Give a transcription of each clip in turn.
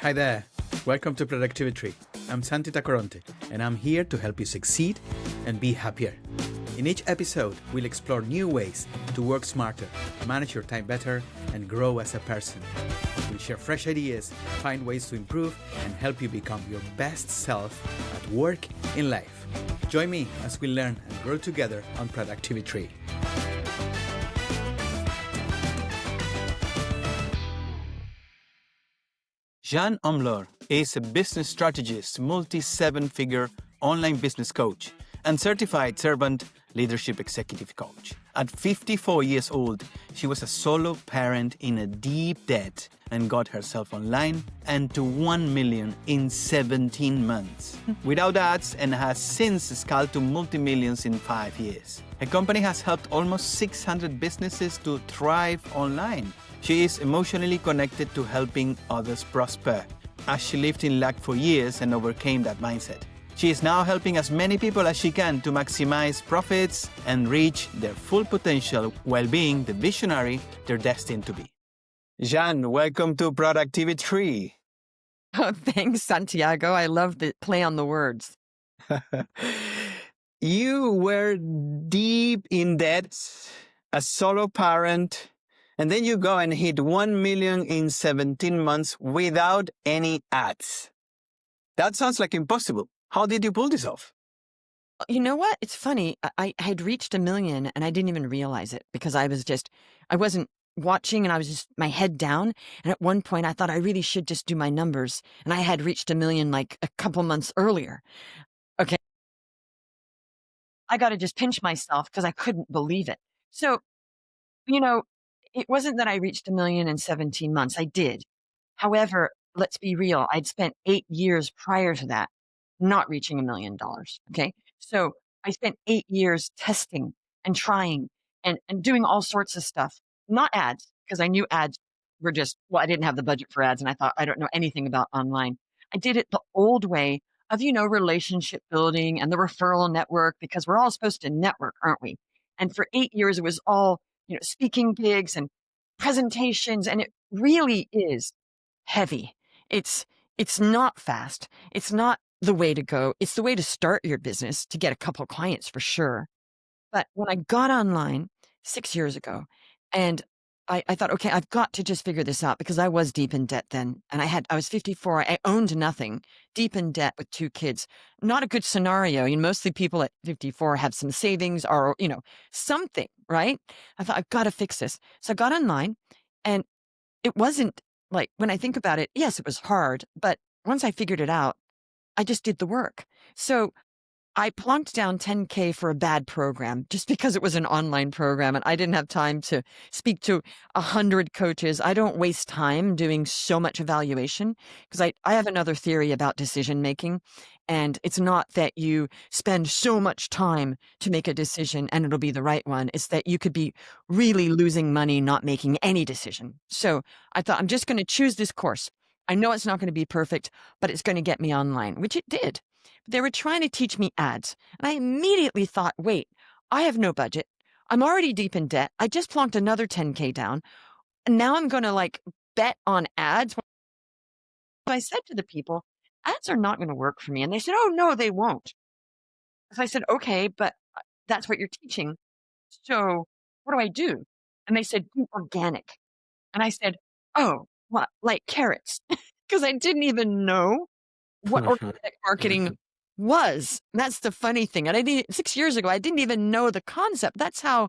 Hi there. Welcome to Productivi-Tree. I'm Santi Tacoronte, and I'm here to help you succeed and be happier. In each episode, we'll explore new ways to work smarter, manage your time better, and grow as a person. We'll share fresh ideas, find ways to improve, and help you become your best self at work, in life. Join me as we learn and grow together on Productivi-Tree. Jeanne is a business strategist, multi-seven-figure online business coach, and certified servant leadership executive coach. At 54 years old, she was a solo parent in a deep debt and got herself online and to 1 million in 17 months without ads, and has since scaled to multi-millions in 5 years. Her company has helped almost 600 businesses to thrive online. She is emotionally connected to helping others prosper, as she lived in lack for years and overcame that mindset. She is now helping as many people as she can to maximize profits and reach their full potential while being the visionary they're destined to be. Jeanne, welcome to Productivi-Tree. Oh, thanks, Santiago. I love the play on the words. You were deep in debt, a solo parent, and then you go and hit 1 million in 17 months without any ads. That sounds like impossible. How did you pull this off? You know what? It's funny. I had reached 1 million and I didn't even realize it because I wasn't watching and I was just my head down. And at one point I thought I really should just do my numbers. And I had reached 1 million like a couple months earlier. Okay. I got to just pinch myself because I couldn't believe it. So, it wasn't that I reached 1 million in 17 months. I did. However, let's be real. I'd spent 8 years prior to that not reaching $1 million. Okay. So I spent 8 years testing and trying and doing all sorts of stuff, not ads, because I knew ads were I didn't have the budget for ads. And I thought, I don't know anything about online. I did it the old way of, relationship building and the referral network, because we're all supposed to network, aren't we? And for 8 years, it was all, speaking gigs and presentations. And it really is heavy. It's not fast. It's not the way to go. It's the way to start your business to get a couple of clients for sure. But when I got online 6 years ago, and I thought, okay, I've got to just figure this out, because I was deep in debt then. And I was 54. I owned nothing, deep in debt with 2 kids. Not a good scenario. Mostly people at 54 have some savings or, something, right? I thought, I've got to fix this. So I got online, and it wasn't like, when I think about it, yes, it was hard. But once I figured it out, I just did the work. So I plunked down 10K for a bad program just because it was an online program and I didn't have time to speak to 100 coaches. I don't waste time doing so much evaluation, because I have another theory about decision making. And it's not that you spend so much time to make a decision and it'll be the right one. It's that you could be really losing money not making any decision. So I thought, I'm just going to choose this course. I know it's not going to be perfect, but it's going to get me online, which it did. They were trying to teach me ads. And I immediately thought, wait, I have no budget. I'm already deep in debt. I just plunked another 10K down. And now I'm going to bet on ads. So I said to the people, ads are not going to work for me. And they said, oh, no, they won't. So I said, okay, but that's what you're teaching. So what do I do? And they said, do organic. And I said, oh, what, like carrots? Because I didn't even know what organic marketing was. And that's the funny thing. And 6 years ago, I didn't even know the concept. That's how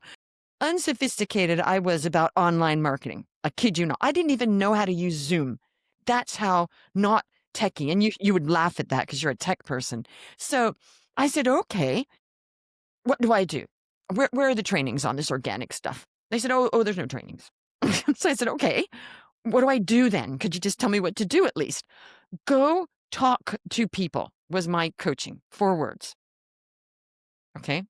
unsophisticated I was about online marketing. I kid you not. I didn't even know how to use Zoom. That's how not techie. And you would laugh at that because you're a tech person. So I said, okay, what do I do? Where are the trainings on this organic stuff? They said, oh, there's no trainings. So I said, okay, what do I do then? Could you just tell me what to do at least? Go talk to people was my coaching. 4 words. Okay.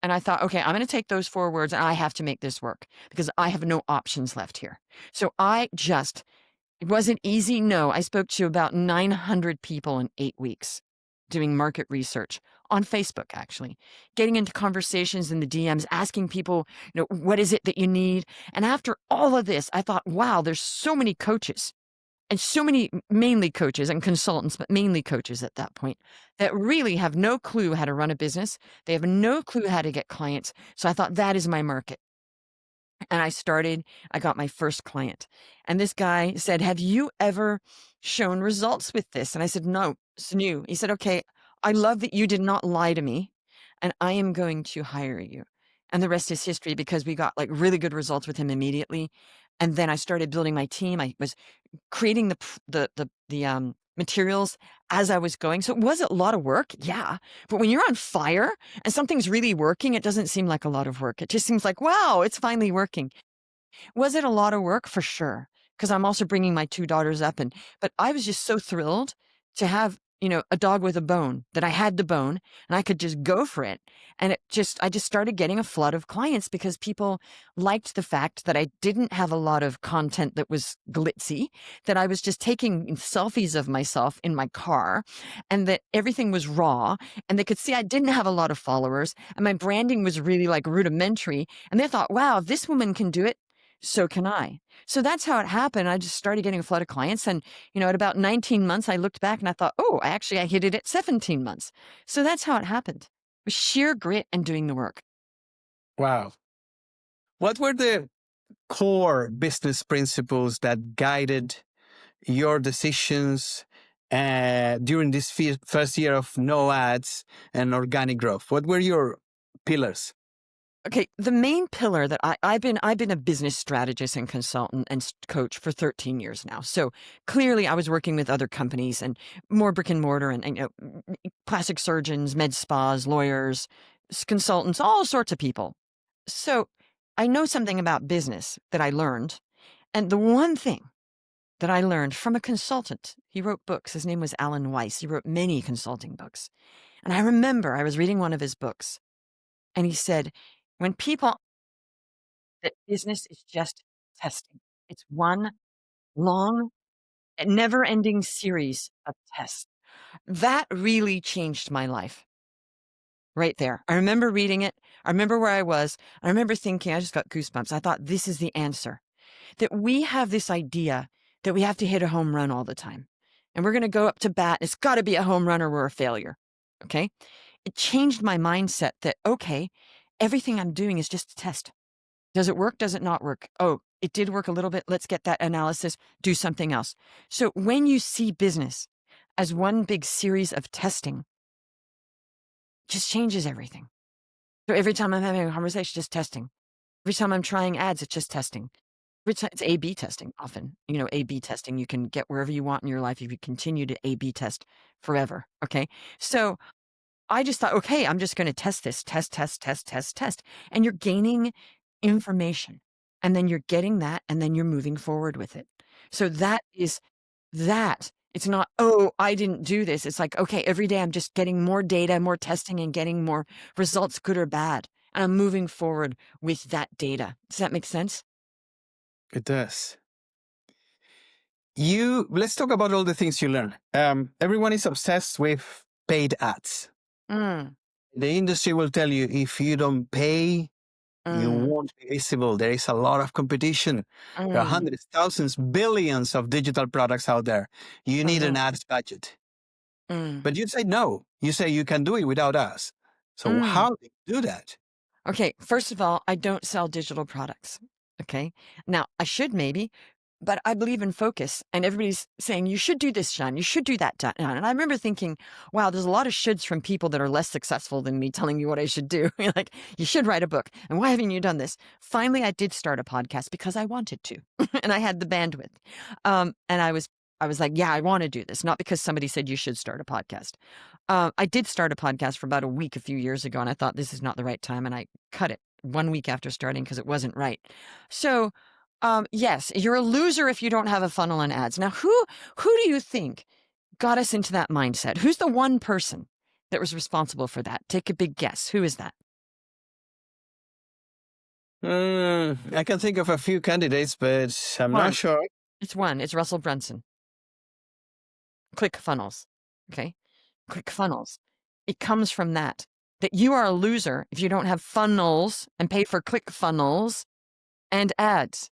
And I thought, okay, I'm going to take those 4 words and I have to make this work because I have no options left here. So it wasn't easy. No, I spoke to about 900 people in 8 weeks doing market research on Facebook, actually, getting into conversations in the DMs, asking people, what is it that you need? And after all of this, I thought, wow, there's so many coaches and so many, mainly coaches and consultants, but mainly coaches at that point, that really have no clue how to run a business. They have no clue how to get clients. So I thought that is my market. And I got my first client. And this guy said, "Have you ever shown results with this?" And I said, "No, it's new." He said, "Okay, I love that you did not lie to me, and I am going to hire you." And the rest is history, because we got like really good results with him immediately. And then I started building my team. I was creating the materials as I was going. So it was a lot of work, yeah. But when you're on fire and something's really working, it doesn't seem like a lot of work. It just seems like, wow, it's finally working. Was it a lot of work? For sure, because I'm also bringing my 2 daughters up, but I was just so thrilled to have, a dog with a bone, that I had the bone and I could just go for it. And I just started getting a flood of clients, because people liked the fact that I didn't have a lot of content that was glitzy, that I was just taking selfies of myself in my car, and that everything was raw, and they could see I didn't have a lot of followers, and my branding was really like rudimentary. And they thought, wow, if this woman can do it, so can I. So that's how it happened. I just started getting a flood of clients. And, at about 19 months, I looked back and I thought, oh, I hit it at 17 months. So that's how it happened, with sheer grit and doing the work. Wow. What were the core business principles that guided your decisions during this first year of no ads and organic growth? What were your pillars? Okay, the main pillar that I've been a business strategist and consultant and coach for 13 years now. So clearly, I was working with other companies and more brick and mortar, and plastic surgeons, med spas, lawyers, consultants, all sorts of people. So I know something about business that I learned, and the one thing that I learned from a consultant, he wrote books. His name was Alan Weiss. He wrote many consulting books, and I remember I was reading one of his books, and he said, when people that business is just testing. It's one long, never-ending series of tests. That really changed my life right there. I remember reading it. I remember where I was. I remember thinking, I just got goosebumps. I thought, this is the answer. That we have this idea that we have to hit a home run all the time. And we're going to go up to bat. It's got to be a home run or we're a failure. Okay? It changed my mindset that, okay, everything I'm doing is just a test. Does it work? Does it not work? Oh, it did work a little bit. Let's get that analysis, do something else. So when you see business as one big series of testing, it just changes everything. So every time I'm having a conversation, just testing. Every time I'm trying ads, it's just testing. Every time, it's A/B testing often. A/B testing, you can get wherever you want in your life if you continue to A/B test forever. Okay. So I just thought, okay, I'm just going to test this, test. And you're gaining information, and then you're getting that, and then you're moving forward with it. So that is that. It's not, oh, I didn't do this. It's like, okay, every day I'm just getting more data, more testing, and getting more results, good or bad. And I'm moving forward with that data. Does that make sense? It does. Let's talk about all the things you learn. Everyone is obsessed with paid ads. Mm, The industry will tell you, if you don't pay, you mm, won't be visible. There is a lot of competition. There are mm, hundreds, thousands, billions of digital products out there. You need an mhm, ads budget. mm, But you say no. You say you can do it without us. So mm. how do you do that? Okay, first of all, I don't sell digital products. Okay. Now, I should maybe, but I believe in focus. And everybody's saying, you should do this, Jeanne. You should do that, Jeanne. And I remember thinking, wow, there's a lot of shoulds from people that are less successful than me telling me what I should do. Like, you should write a book. And why haven't you done this? Finally, I did start a podcast because I wanted to, and I had the bandwidth. And I was like, yeah, I want to do this, not because somebody said you should start a podcast. I did start a podcast for about a week a few years ago, and I thought this is not the right time, and I cut it 1 week after starting because it wasn't right. So, yes, you're a loser if you don't have a funnel and ads. Now, who do you think got us into that mindset? Who's the one person that was responsible for that? Take a big guess. Who is that? I can think of a few candidates, but I'm not One. sure. It's one. It's Russell Brunson. Click funnels. Okay. Click funnels. It comes from that you are a loser if you don't have funnels and pay for click funnels and ads.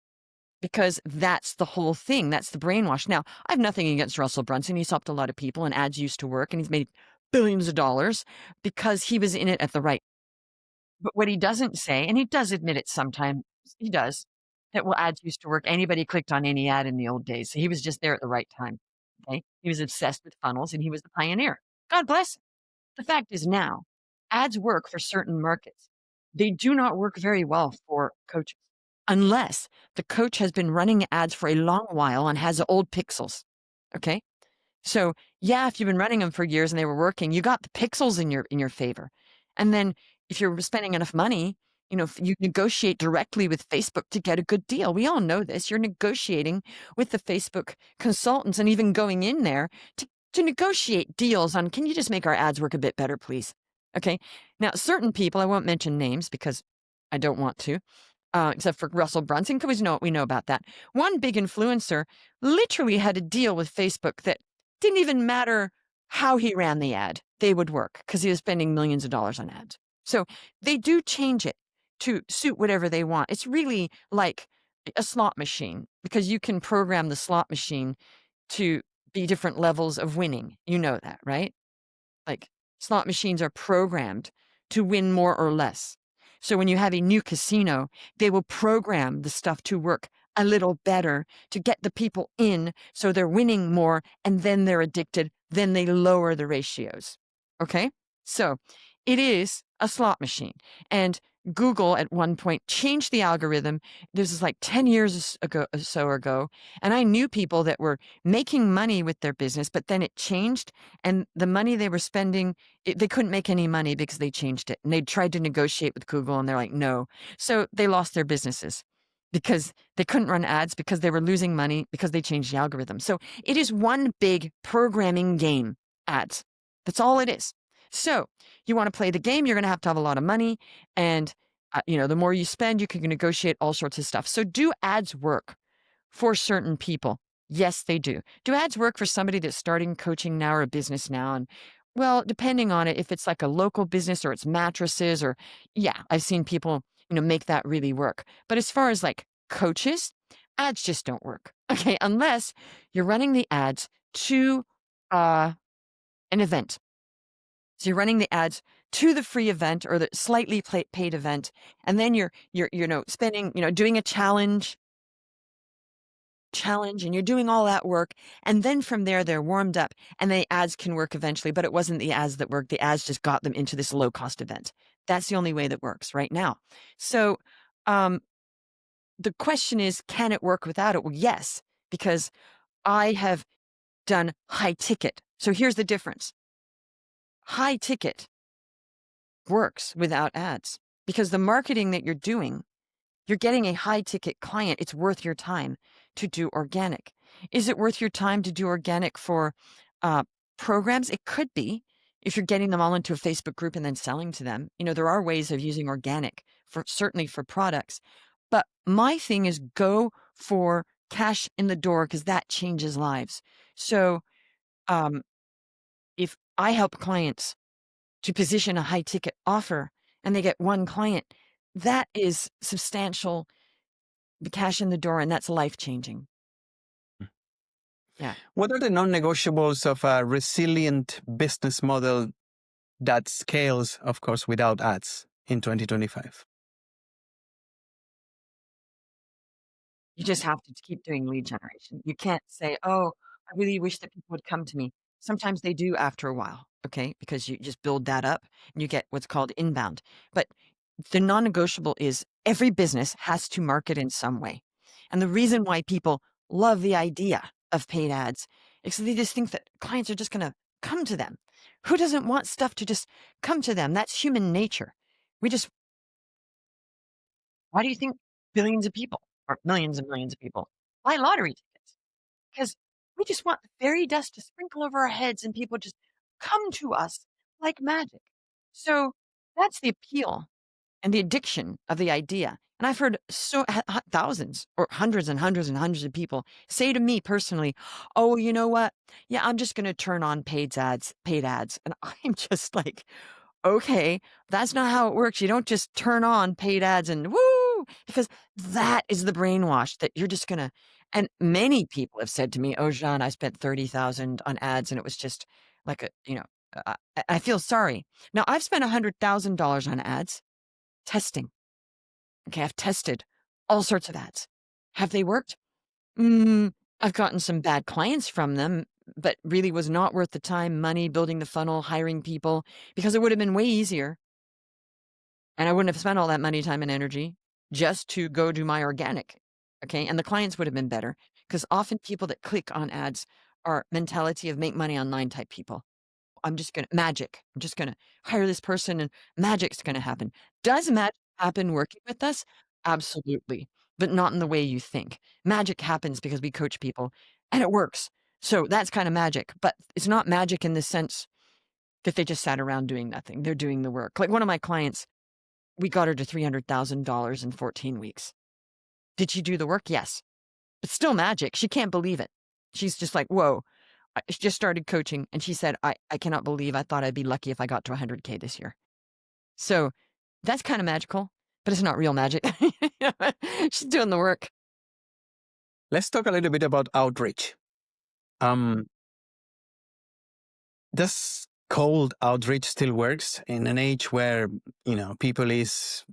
because that's the whole thing. That's the brainwash. Now, I have nothing against Russell Brunson. He's helped a lot of people, and ads used to work, and he's made billions of dollars because he was in it at the right. But what he doesn't say, and he does admit it sometimes, he does, that, well, ads used to work. Anybody clicked on any ad in the old days. So he was just there at the right time. Okay. He was obsessed with funnels and he was the pioneer. God bless him. The fact is now, ads work for certain markets. They do not work very well for coaches unless the coach has been running ads for a long while and has old pixels. Okay. So yeah, if you've been running them for years and they were working, you got the pixels in your favor. And then if you're spending enough money, you negotiate directly with Facebook to get a good deal. We all know this. You're negotiating with the Facebook consultants and even going in there to negotiate deals on, can you just make our ads work a bit better, please? Okay. Now, certain people, I won't mention names because I don't want to, except for Russell Brunson, because we know about that. One big influencer literally had a deal with Facebook that didn't even matter how he ran the ad. They would work because he was spending millions of dollars on ads. So they do change it to suit whatever they want. It's really like a slot machine because you can program the slot machine to be different levels of winning. You know that, right? Like slot machines are programmed to win more or less. So when you have a new casino, they will program the stuff to work a little better to get the people in so they're winning more and then they're addicted. Then they lower the ratios. Okay. So it is a slot machine. And Google at one point changed the algorithm. This is like 10 years ago, and I knew people that were making money with their business, but then it changed, and the money they were spending, they couldn't make any money because they changed it. And they tried to negotiate with Google, and they're like, no. So they lost their businesses because they couldn't run ads because they were losing money because they changed the algorithm. So it is one big programming game, ads. That's all it is. So you want to play the game, you're going to have a lot of money. And, the more you spend, you can negotiate all sorts of stuff. So do ads work for certain people? Yes, they do. Do ads work for somebody that's starting coaching now or a business now? And well, depending on it, if it's like a local business or it's mattresses or, yeah, I've seen people, make that really work. But as far as like coaches, ads just don't work. Okay. Unless you're running the ads to an event. So you're running the ads to the free event or the slightly paid event, and then you're spending, doing a challenge, and you're doing all that work, and then from there they're warmed up, and the ads can work eventually. But it wasn't the ads that worked; the ads just got them into this low cost event. That's the only way that works right now. So, the question is, can it work without it? Well, yes, because I have done high ticket. So here's the difference: high ticket works without ads because the marketing that you're doing, you're getting a high ticket client. It's worth your time to do organic. Is it worth your time to do organic for programs? It could be if you're getting them all into a Facebook group and then selling to them. There are ways of using organic certainly for products. But my thing is go for cash in the door because that changes lives. So if I help clients to position a high ticket offer and they get one client, that is substantial cash in the door, and that's life changing. Yeah. What are the non-negotiables of a resilient business model that scales, of course, without ads in 2025? You just have to keep doing lead generation. You can't say, oh, I really wish that people would come to me. Sometimes they do after a while, okay, because you just build that up and you get what's called inbound. But the non-negotiable is every business has to market in some way. And the reason why people love the idea of paid ads is they just think that clients are just going to come to them. Who doesn't want stuff to just come to them? That's human nature. Why do you think billions of people or millions and millions of people buy lottery tickets? Because we just want the fairy dust to sprinkle over our heads and people just come to us like magic. So that's the appeal and the addiction of the idea. And I've heard thousands or hundreds and hundreds and hundreds of people say to me personally, oh, you know what? Yeah, I'm just going to turn on paid ads. And I'm just like, okay, that's not how it works. You don't just turn on paid ads and woo, no, because that is the brainwash that you're just gonna. And many people have said to me, "Oh, Jeanne, I spent 30,000 on ads, and it was just like a, I feel sorry." Now I've spent $100,000 on ads testing. Okay, I've tested all sorts of ads. Have they worked? Mm, I've gotten some bad clients from them, but really was not worth the time, money, building the funnel, hiring people, because it would have been way easier. And I wouldn't have spent all that money, time, and energy just to go do my organic. Okay. And the clients would have been better because often people that click on ads are mentality of make money online type people. I'm just going to magic. I'm just going to hire this person and magic's going to happen. Does magic happen working with us? Absolutely. But not in the way you think. Magic happens because we coach people and it works. So that's kind of magic, but it's not magic in the sense that they just sat around doing nothing. They're doing the work. Like one of my clients, we got her to $300,000 in 14 weeks. Did she do the work? Yes. But still magic. She can't believe it. She's just like, whoa. She just started coaching and she said, I cannot believe I thought I'd be lucky if I got to 100K this year. So that's kind of magical, but it's not real magic. She's doing the work. Let's talk a little bit about outreach. Does cold outreach still works in an age where, people is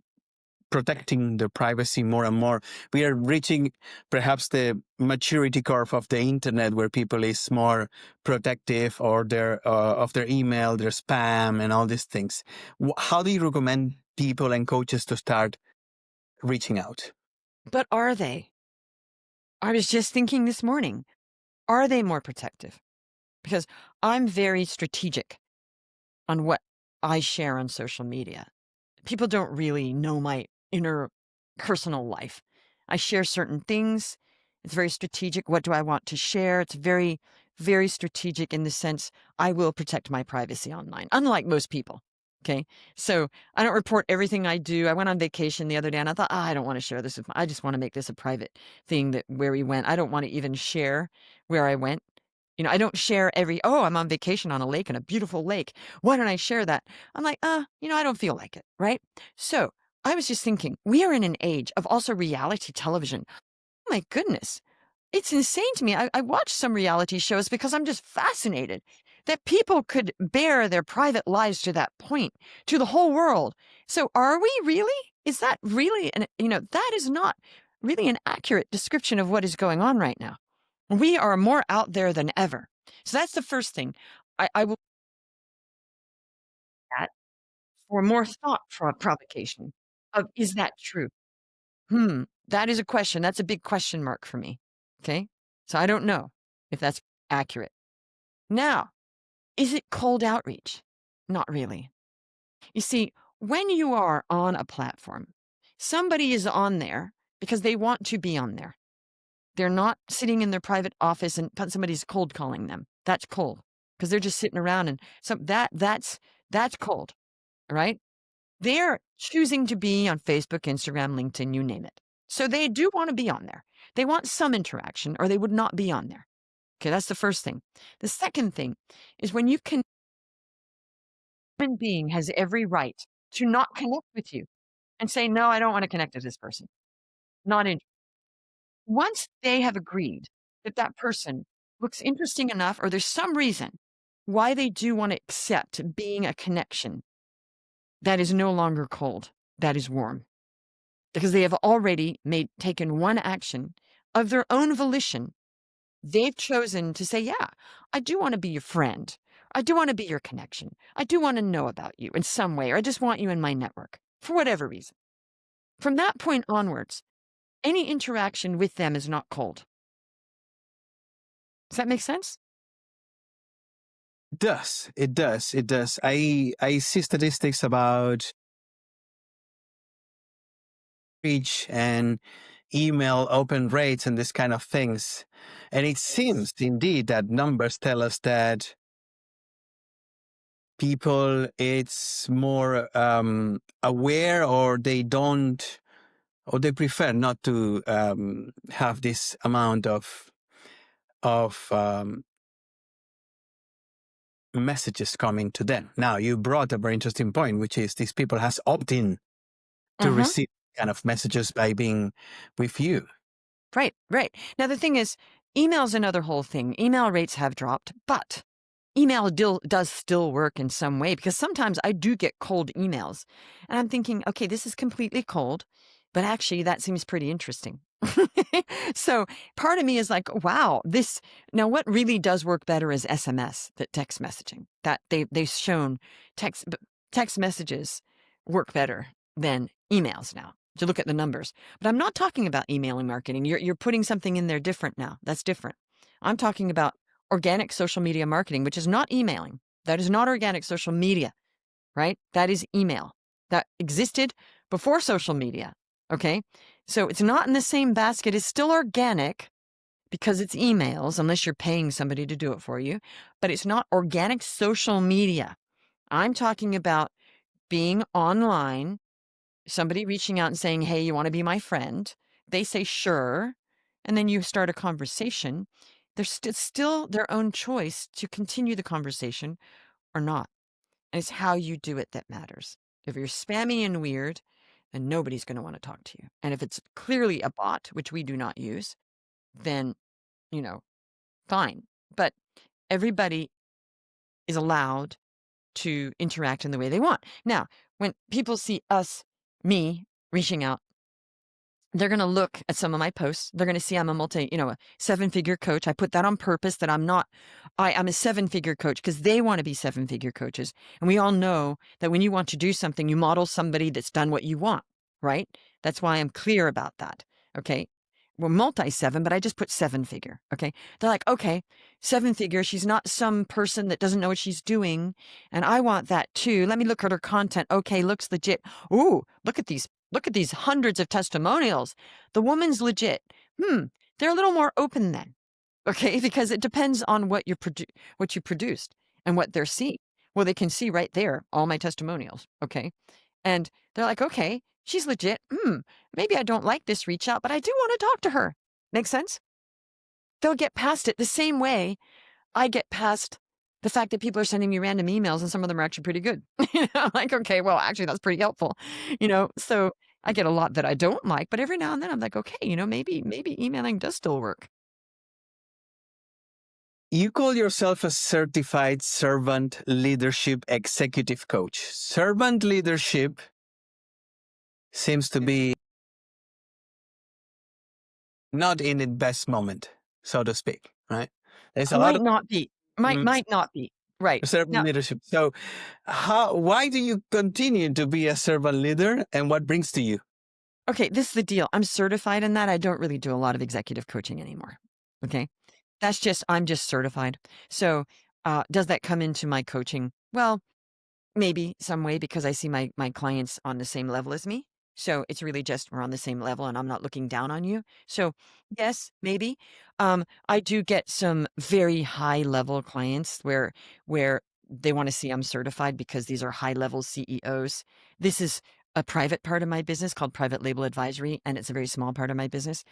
protecting their privacy more and more? We are reaching perhaps the maturity curve of the internet where people is more protective or of their email, their spam and all these things. How do you recommend people and coaches to start reaching out? But are they? I was just thinking this morning, are they more protective? Because I'm very strategic on what I share on social media. People don't really know my inner personal life. I share certain things. It's very strategic. What do I want to share? It's very, very strategic in the sense I will protect my privacy online, unlike most people. Okay. So I don't report everything I do. I went on vacation the other day and I thought, I don't want to share this I just want to make this a private thing where we went. I don't want to even share where I went. I don't share I'm on vacation on a lake, in a beautiful lake. Why don't I share that? I'm like, I don't feel like it, right? So I was just thinking, we are in an age of also reality television. Oh my goodness. It's insane to me. I watch some reality shows because I'm just fascinated that people could bear their private lives to that point, to the whole world. So are we really? Is that really, that is not really an accurate description of what is going on right now. We are more out there than ever. So that's the first thing. I will that for more thought provocation of, is that true? That is a question. That's a big question mark for me. Okay. So I don't know if that's accurate. Now, is it cold outreach? Not really. You see, when you are on a platform, somebody is on there because they want to be on there. They're not sitting in their private office and somebody's cold calling them. That's cold because they're just sitting around and that's cold, right? They're choosing to be on Facebook, Instagram, LinkedIn, you name it. So they do want to be on there. They want some interaction or they would not be on there. Okay, that's the first thing. The second thing is when you can, human being has every right to not connect with you and say, no, I don't want to connect with this person. Not in. Once they have agreed that that person looks interesting enough or there's some reason why they do want to accept being a connection, that is no longer cold, that is warm. Because they have already taken one action of their own volition. They've chosen to say, yeah, I do want to be your friend. I do want to be your connection. I do want to know about you in some way, or I just want you in my network for whatever reason. From that point onwards, any interaction with them is not cold. Does that make sense? It does. I see statistics about reach and email open rates and this kind of things. And it seems indeed that numbers tell us that people it's more aware or they don't or they prefer not to have this amount of messages coming to them. Now you brought a very interesting point, which is these people has opt-in to receive kind of messages by being with you. Right, right. Now, the thing is, email's another whole thing. Email rates have dropped, but email does still work in some way because sometimes I do get cold emails and I'm thinking, okay, this is completely cold, but actually that seems pretty interesting. So part of me is like, wow, now what really does work better is SMS, that text messaging, that they've shown text messages work better than emails now. To look at the numbers, but I'm not talking about emailing marketing. You're putting something in there different now. That's different. I'm talking about organic social media marketing, which is not emailing. That is not organic social media, right? That is email that existed before social media. Okay. So it's not in the same basket. It's still organic because it's emails, unless you're paying somebody to do it for you, but it's not organic social media. I'm talking about being online, somebody reaching out and saying, hey, you want to be my friend? They say, sure. And then you start a conversation. There's still their own choice to continue the conversation or not. And it's how you do it that matters. If you're spammy and weird, then nobody's going to want to talk to you. And if it's clearly a bot, which we do not use, then, fine. But everybody is allowed to interact in the way they want. Now, when people see me reaching out, they're going to look at some of my posts. They're going to see I'm a seven-figure coach. I put that on purpose that I'm a seven-figure coach because they want to be seven-figure coaches. And we all know that when you want to do something, you model somebody that's done what you want, right? That's why I'm clear about that. Okay. We're multi-seven, but I just put seven-figure. Okay. They're like, okay, seven-figure. She's not some person that doesn't know what she's doing. And I want that too. Let me look at her content. Okay. Looks legit. Ooh, look at these hundreds of testimonials. The woman's legit. They're a little more open then. Okay. Because it depends on what you produced and what they're seeing. Well, they can see right there, all my testimonials. Okay. And they're like, okay, she's legit. Maybe I don't like this reach out, but I do want to talk to her. Make sense? They'll get past it the same way I get past the fact that people are sending me random emails and some of them are actually pretty good. Like, okay, well, actually that's pretty helpful. So I get a lot that I don't like, but every now and then I'm like, okay, maybe emailing does still work. You call yourself a certified servant leadership executive coach. Servant leadership seems to be not in its best moment, so to speak, right? There's a lot Might of not be. Might not be. Right. servant Now, leadership. So why do you continue to be a servant leader and what brings to you? okay, this is the deal. I'm certified in that. I don't really do a lot of executive coaching anymore. Okay. I'm just certified. So, does that come into my coaching? Well, maybe some way because I see my clients on the same level as me. So it's really just we're on the same level and I'm not looking down on you. So yes, maybe. I do get some very high level clients where they want to see I'm certified because these are high level CEOs. This is a private part of my business called private label advisory, and it's a very small part of my business.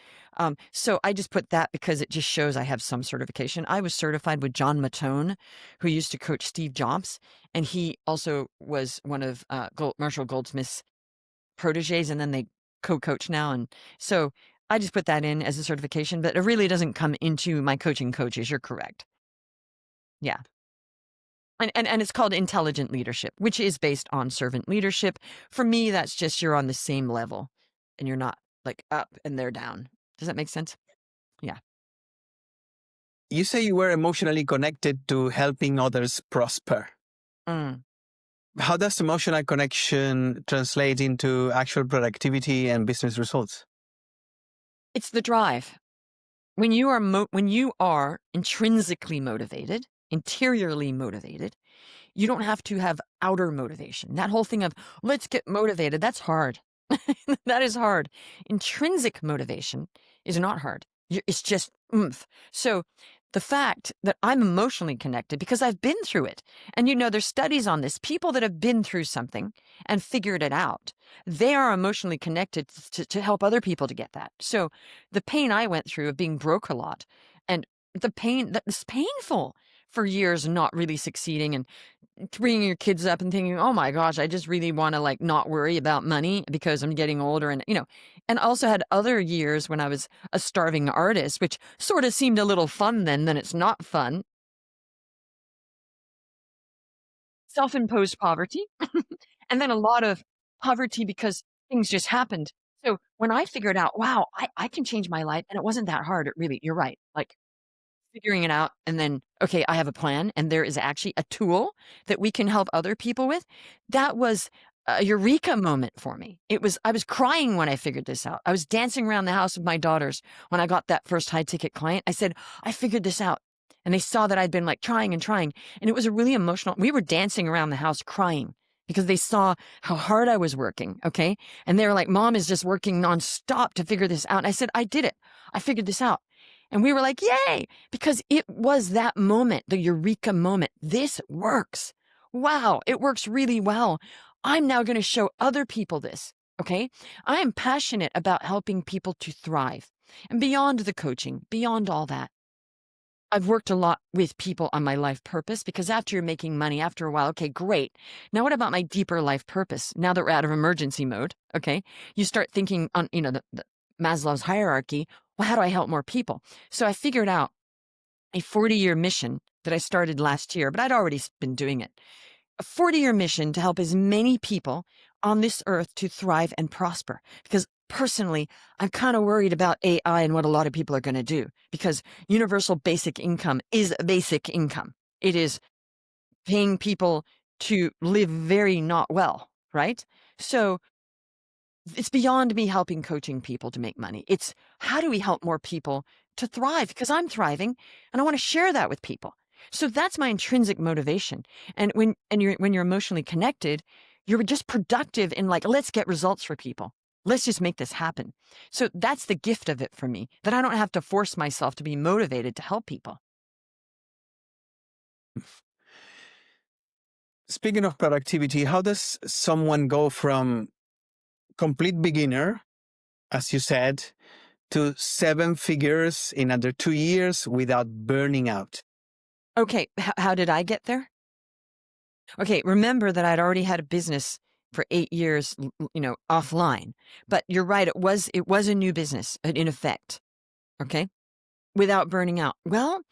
So I just put that because it just shows I have some certification. I was certified with John Mattone, who used to coach Steve Jobs. And he also was one of Marshall Goldsmith's proteges, and then they co-coach now. And so I just put that in as a certification, but it really doesn't come into my coaching coaches. You're correct. Yeah. And it's called intelligent leadership, which is based on servant leadership. For me, that's just you're on the same level and you're not like up and they're down. Does that make sense? Yeah. You say you were emotionally connected to helping others prosper. Mm. How does emotional connection translate into actual productivity and business results? It's the drive. When you are intrinsically motivated, interiorly motivated, you don't have to have outer motivation. That whole thing of let's get motivated, that's hard. That is hard. Intrinsic motivation is not hard. It's just oomph. So the fact that I'm emotionally connected because I've been through it. And there's studies on this. People that have been through something and figured it out, they are emotionally connected to help other people to get that. So the pain I went through of being broke a lot and the pain that was painful for years, not really succeeding and bringing your kids up and thinking, "Oh my gosh, I just really wanna, like, not worry about money because I'm getting older," and also had other years when I was a starving artist, which sorta seemed a little fun then it's not fun. Self-imposed poverty, and then a lot of poverty because things just happened. So, when I figured out, "Wow, I can change my life," and it wasn't that hard, it really you're right, like figuring it out and then, okay, I have a plan and there is actually a tool that we can help other people with. That was a eureka moment for me. I was crying when I figured this out. I was dancing around the house with my daughters when I got that first high ticket client. I said, I figured this out. And they saw that I'd been like trying and trying. And it was a really emotional. We were dancing around the house crying because they saw how hard I was working. Okay. And they were like, Mom is just working nonstop to figure this out. And I said, I did it. I figured this out. And we were like, yay, because it was that moment, the eureka moment. This works. Wow, it works really well. I'm now going to show other people this. Okay. I am passionate about helping people to thrive and beyond the coaching, beyond all that. I've worked a lot with people on my life purpose because after you're making money, after a while, okay, great. Now, what about my deeper life purpose? Now that we're out of emergency mode, okay, you start thinking on, the Maslow's hierarchy. Well, how do I help more people? So I figured out a 40-year mission that I started last year, but I'd already been doing it. A 40-year mission to help as many people on this earth to thrive and prosper. Because personally, I'm kind of worried about AI and what a lot of people are going to do because universal basic income is basic income. It is paying people to live very not well, right? So it's beyond me helping coaching people to make money. It's how do we help more people to thrive? Because I'm thriving and I want to share that with people. So that's my intrinsic motivation. And when you're emotionally connected, you're just productive in like, let's get results for people. Let's just make this happen. So that's the gift of it for me, that I don't have to force myself to be motivated to help people. Speaking of productivity, how does someone go from complete beginner, as you said, to seven figures in under 2 years without burning out? Okay, how did I get there? Okay, remember that I'd already had a business for 8 years, offline. But you're right, it was a new business, in effect, okay? Without burning out. Well,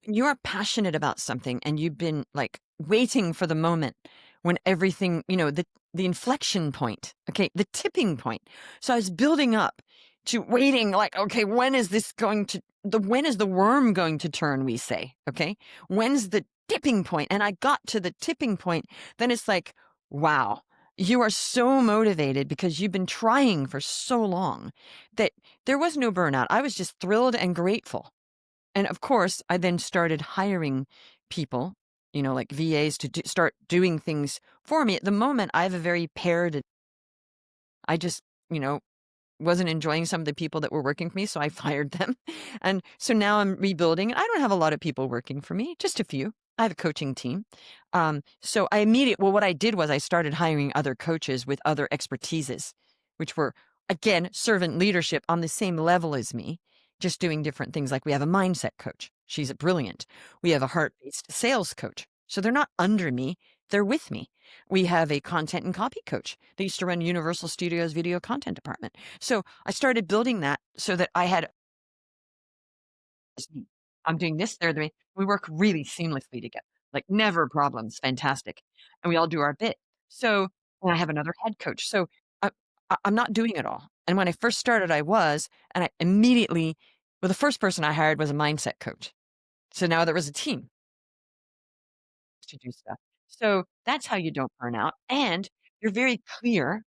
you're passionate about something and you've been, like, waiting for the moment when everything, the inflection point, okay, the tipping point. So I was building up to waiting like, okay, when is the worm going to turn, we say, okay? When's the tipping point? And I got to the tipping point, then it's like, wow, you are so motivated because you've been trying for so long that there was no burnout. I was just thrilled and grateful. And of course, I then started hiring people, like VAs to start doing things for me. At the moment, I have a very paired, I just, you know, wasn't enjoying some of the people that were working for me, so I fired them. And so now I'm rebuilding. And I don't have a lot of people working for me, just a few. I have a coaching team. What I did was I started hiring other coaches with other expertises, which were, again, servant leadership on the same level as me, just doing different things. Like we have a mindset coach. She's brilliant. We have a heart-based sales coach. So they're not under me, they're with me. We have a content and copy coach. They used to run Universal Studios video content department. So I started building that so that I had, I'm doing this, they're doing, we work really seamlessly together, like never problems, fantastic. And we all do our bit. So, and I have another head coach. So I, I'm not doing it all. And when I first started, and I immediately, well, the first person I hired was a mindset coach. So now there was a team to do stuff. So that's how you don't burn out. And you're very clear.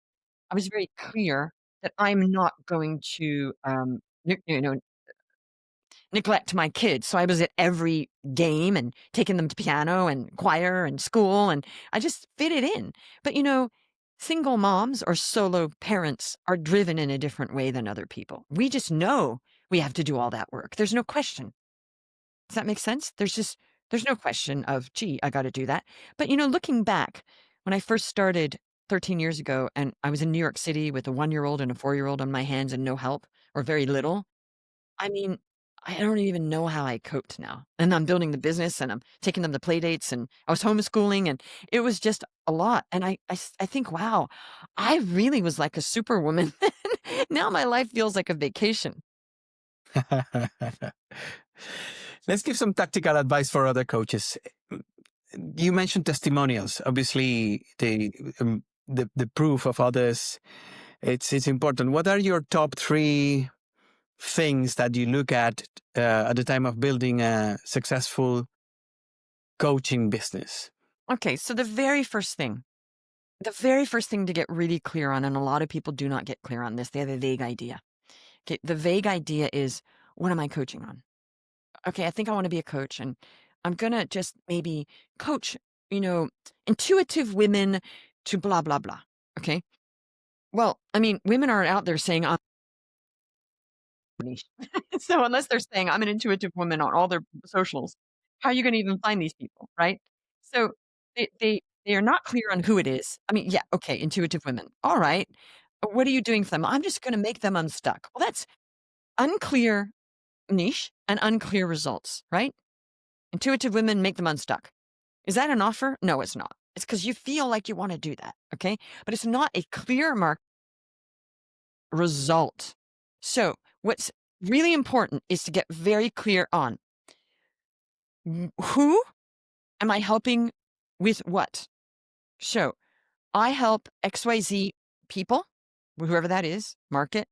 I was very clear that I'm not going to, neglect my kids. So I was at every game and taking them to piano and choir and school, and I just fit it in. But single moms or solo parents are driven in a different way than other people. We just know we have to do all that work. There's no question. Does that make sense? There's no question of, gee, I got to do that. But looking back, when I first started 13 years ago, and I was in New York City with a 1-year-old and a 4-year-old on my hands and no help or very little. I mean, I don't even know how I coped now. And I'm building the business and I'm taking them to play dates and I was homeschooling and it was just a lot. And I think, wow, I really was like a superwoman. Now my life feels like a vacation. Let's give some tactical advice for other coaches. You mentioned testimonials. Obviously, the proof of others, it's important. What are your top 3 things that you look at the time of building a successful coaching business? Okay, so the very first thing to get really clear on, and a lot of people do not get clear on this, they have a vague idea. Okay, the vague idea is, what am I coaching on? Okay, I think I want to be a coach and I'm going to just maybe coach, intuitive women to blah, blah, blah. Okay. Well, I mean, women aren't out there saying, I'm niche. So unless they're saying I'm an intuitive woman on all their socials, how are you going to even find these people? Right. So they are not clear on who it is. I mean, yeah. Okay. Intuitive women. All right. But what are you doing for them? I'm just going to make them unstuck. Well, that's unclear niche and unclear results, right? Intuitive women make them unstuck. Is that an offer? No, it's not. It's because you feel like you want to do that. Okay. But it's not a clear mark result. So what's really important is to get very clear on who am I helping with what? So I help XYZ people, whoever that is, market,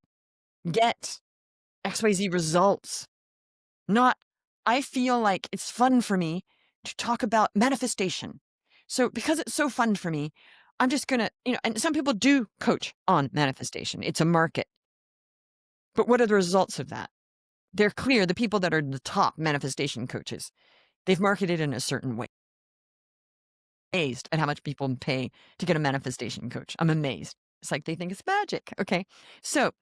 get XYZ results. Not, I feel like it's fun for me to talk about manifestation. So because it's so fun for me, I'm just going to, and some people do coach on manifestation. It's a market. But what are the results of that? They're clear. The people that are the top manifestation coaches, they've marketed in a certain way. Amazed at how much people pay to get a manifestation coach. I'm amazed. It's like they think it's magic. Okay. So,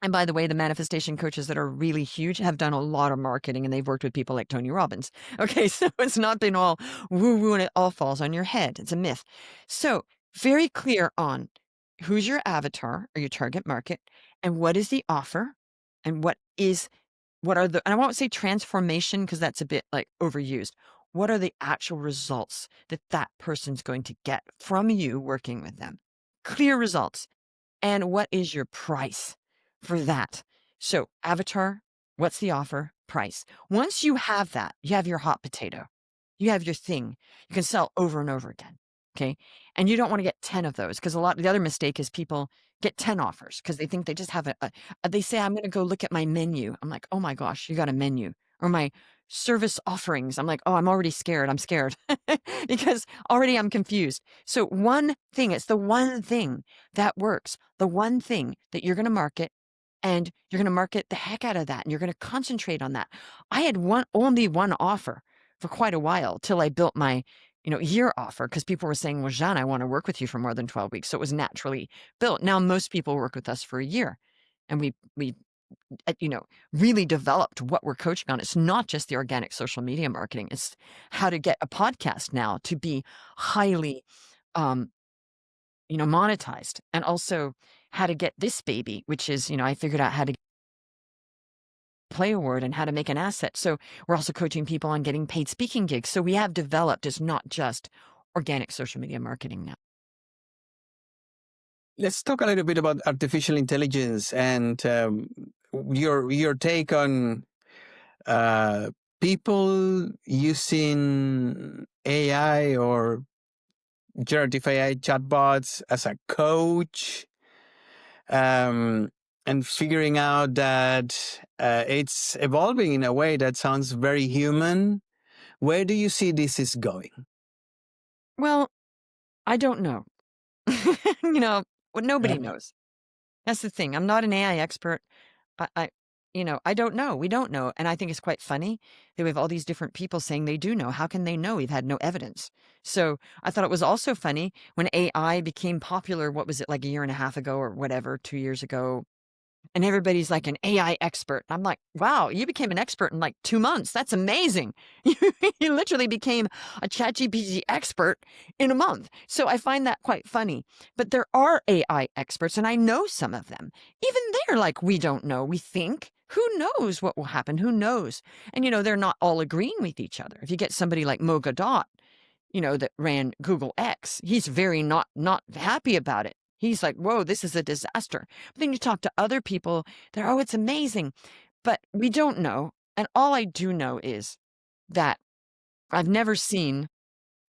and by the way, the manifestation coaches that are really huge have done a lot of marketing and they've worked with people like Tony Robbins. Okay. So it's not been all woo woo and it all falls on your head. It's a myth. So very clear on who's your avatar or your target market and what is the offer and what are the, and I won't say transformation because that's a bit like overused. What are the actual results that person's going to get from you working with them? Clear results. And what is your price for that? So avatar, what's the offer? Price. Once you have that, you have your hot potato. You have your thing. You can sell over and over again. Okay. And you don't want to get 10 of those because the other mistake is people get 10 offers because they think they just have they say, I'm going to go look at my menu. I'm like, oh my gosh, you got a menu. Or my service offerings. I'm like, oh, I'm already scared. I'm scared because already I'm confused. So one thing, it's the one thing that works, the one thing that you're going to market and you're going to market the heck out of that. And you're going to concentrate on that. I had only one offer for quite a while till I built my year offer because people were saying, well, Jeanne, I want to work with you for more than 12 weeks. So it was naturally built. Now, most people work with us for a year and we really developed what we're coaching on. It's not just the organic social media marketing. It's how to get a podcast now to be highly, monetized, and also how to get this baby, which is, I figured out how to play award and how to make an asset. So we're also coaching people on getting paid speaking gigs. So we have developed, it's not just organic social media marketing now. Let's talk a little bit about artificial intelligence and your take on people using AI or generative AI chatbots as a coach, and figuring out that it's evolving in a way that sounds very human. Where do you see this is going? Well, I don't know. Nobody knows. That's the thing. I'm not an AI expert. I don't know. We don't know. And I think it's quite funny that we have all these different people saying they do know. How can they know? We've had no evidence. So I thought it was also funny when AI became popular, what was it, like a year and a half ago or whatever, 2 years ago, and everybody's like an AI expert. I'm like, wow, you became an expert in like 2 months. That's amazing. You literally became a ChatGPT expert in a month. So I find that quite funny. But there are AI experts, and I know some of them. Even they're like, we don't know. We think who knows what will happen? Who knows? And, they're not all agreeing with each other. If you get somebody like Mo Godot, that ran Google X, he's very not happy about it. He's like, whoa, this is a disaster. But then you talk to other people, they're, oh, it's amazing. But we don't know. And all I do know is that I've never seen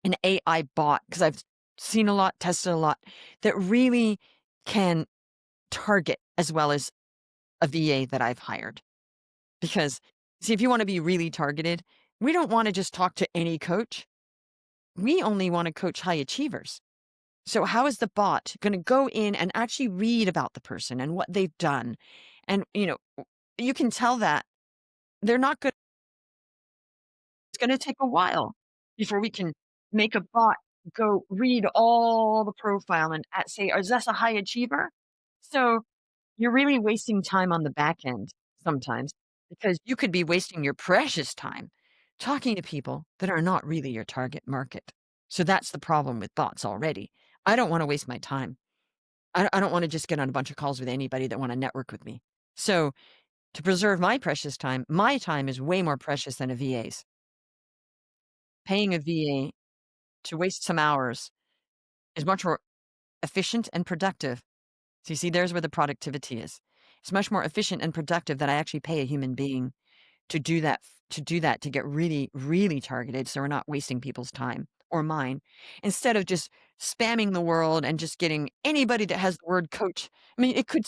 an AI bot, because I've seen a lot, tested a lot, that really can target as well as a VA that I've hired. Because, see, if you want to be really targeted, we don't want to just talk to any coach. We only want to coach high achievers. So how is the bot going to go in and actually read about the person and what they've done? And, you can tell that they're not good. It's going to take a while before we can make a bot go read all the profile and say, is this a high achiever? So you're really wasting time on the back end sometimes, because you could be wasting your precious time talking to people that are not really your target market. So that's the problem with bots already. I don't want to waste my time. I don't want to just get on a bunch of calls with anybody that want to network with me. So to preserve my precious time, my time is way more precious than a VA's. Paying a VA to waste some hours is much more efficient and productive. So you see, there's where the productivity is. It's much more efficient and productive that I actually pay a human being to do that, to get really, really targeted, so we're not wasting people's time or mine, instead of just spamming the world and just getting anybody that has the word coach. I mean, it could,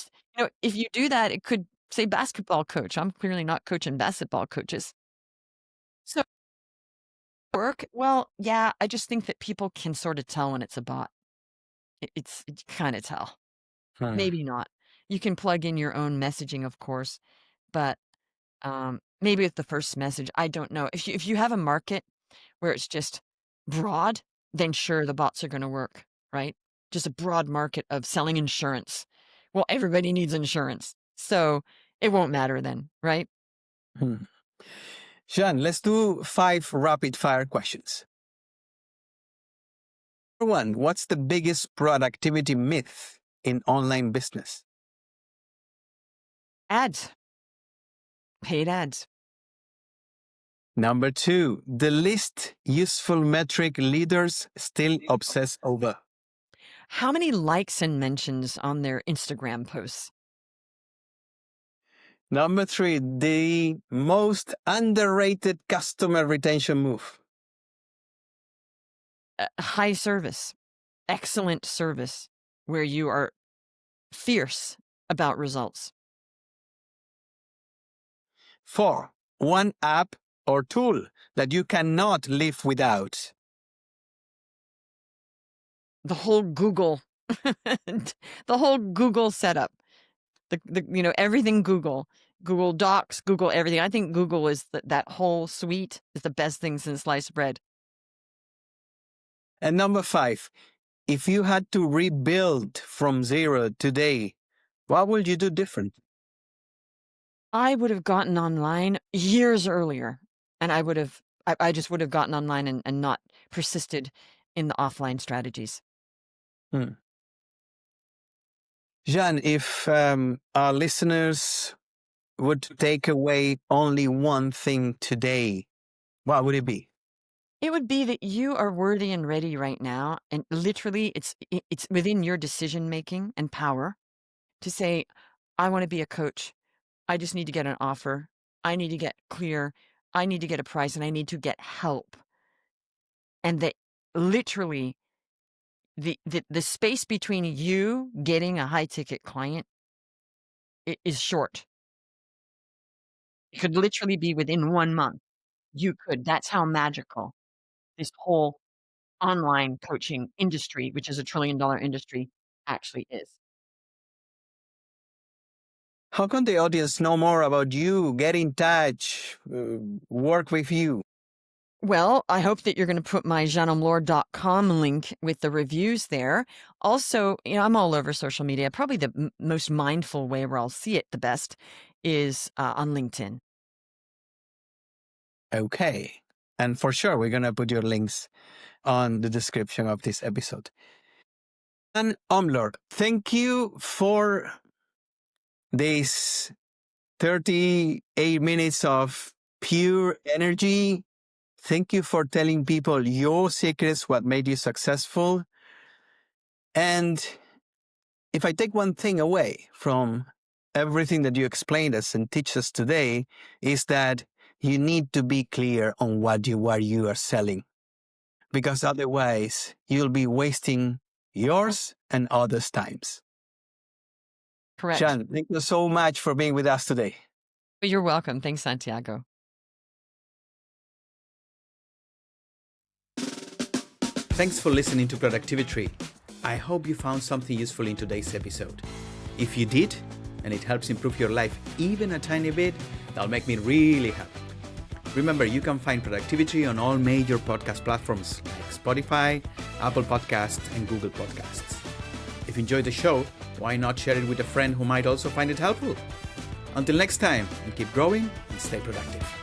if you do that, it could say basketball coach. I'm clearly not coaching basketball coaches. So work, well, yeah, I just think that people can sort of tell when it's a bot. It's you kind of tell. Hmm. Maybe not. You can plug in your own messaging, of course, but maybe with the first message, I don't know. If you have a market where it's just broad, then sure, the bots are going to work, right? Just a broad market of selling insurance. Well, everybody needs insurance, so it won't matter then, right? Hmm. Jeanne, let's do 5 rapid fire questions. Number 1, what's the biggest productivity myth in online business? Ads, paid ads. Number 2, the least useful metric leaders still obsess over. How many likes and mentions on their Instagram posts? Number 3, the most underrated customer retention move. High service, excellent service, where you are fierce about results. 4, one app or tool that you cannot live without. The whole Google, the whole Google setup, everything Google Docs, Google everything. I think Google is that whole suite is the best thing since sliced bread. And number 5, if you had to rebuild from zero today, what would you do different? I would have gotten online years earlier, and I just would have gotten online and not persisted in the offline strategies. Jeanne, if our listeners would take away only one thing today, what would it be? It would be that you are worthy and ready right now, and literally it's within your decision making and power to say, I want to be a coach. I just need to get an offer. I need to get clear. I need to get a price, and I need to get help. And that literally the space between you getting a high ticket client is short. It could literally be within 1 month. You could. That's how magical this whole online coaching industry, which is a $1 trillion industry, actually is. How can the audience know more about you, get in touch, work with you? Well, I hope that you're going to put my jeanneomlore.com link with the reviews there. Also, I'm all over social media. Probably the most mindful way where I'll see it the best is on LinkedIn. Okay. And for sure, we're going to put your links on the description of this episode. And Omlord, thank you for this 38 minutes of pure energy. Thank you for telling people your secrets, what made you successful. And if I take one thing away from everything that you explained us and teach us today, is that you need to be clear on what you are selling, because otherwise you'll be wasting yours and others' times. Correct. Jeanne, thank you so much for being with us today. You're welcome. Thanks, Santiago. Thanks for listening to Productivi-Tree. I hope you found something useful in today's episode. If you did, and it helps improve your life even a tiny bit, that'll make me really happy. Remember, you can find Productivi-Tree on all major podcast platforms like Spotify, Apple Podcasts, and Google Podcasts. If you enjoyed the show, why not share it with a friend who might also find it helpful? Until next time, and keep growing and stay productive.